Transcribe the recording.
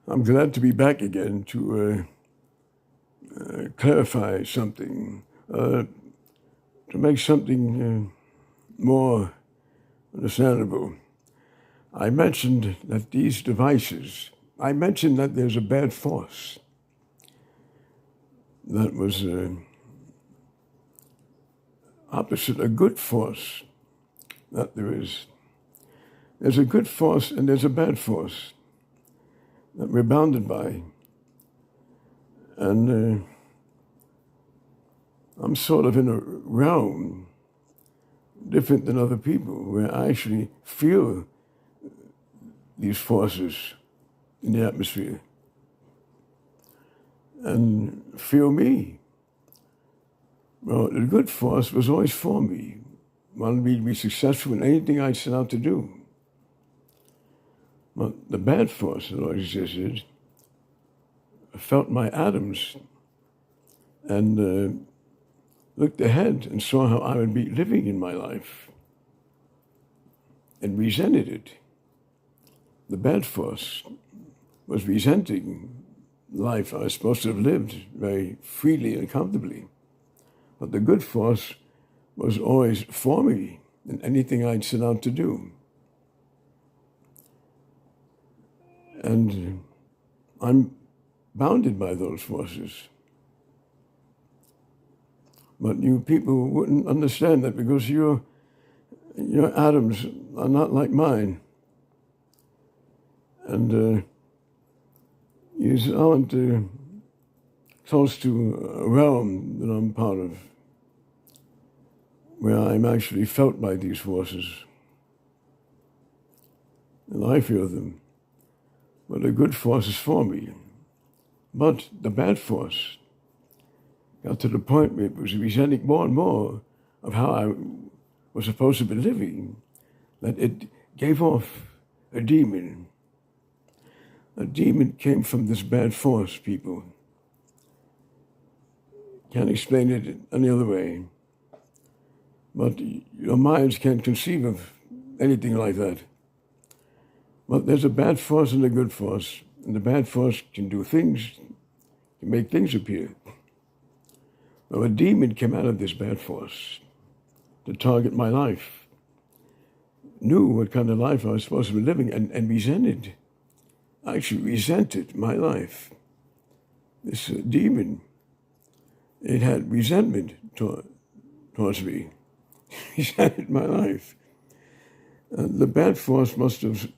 I'm glad to be back again to clarify something, to make something more understandable. I mentioned that these devices, I mentioned that there's a bad force that was opposite a good force that there is. There's a good force and there's a bad force that we're bounded by. And I'm sort of in a realm different than other people where I actually feel these forces in the atmosphere and feel me. Well, the good force was always for me, wanted me to be successful in anything I set out to do. But the bad force that always existed felt my atoms and looked ahead and saw how I would be living in my life and resented it. The bad force was resenting life I was supposed to have lived very freely and comfortably. But the good force was always for me in anything I'd set out to do. And I'm bounded by those forces. But you people wouldn't understand that because your atoms are not like mine. And you aren't close to a realm that I'm part of, where I'm actually felt by these forces. And I feel them. But the good force is for me. But the bad force got to the point where it was resenting more and more of how I was supposed to be living, that it gave off a demon. A demon came from this bad force, people. Can't explain it any other way. But your minds can't conceive of anything like that. But there's a bad force and a good force. And the bad force can do things, can make things appear. Well, a demon came out of this bad force to target my life. Knew what kind of life I was supposed to be living and resented. Actually resented my life. This demon, it had resentment towards me. Resented my life. The bad force must have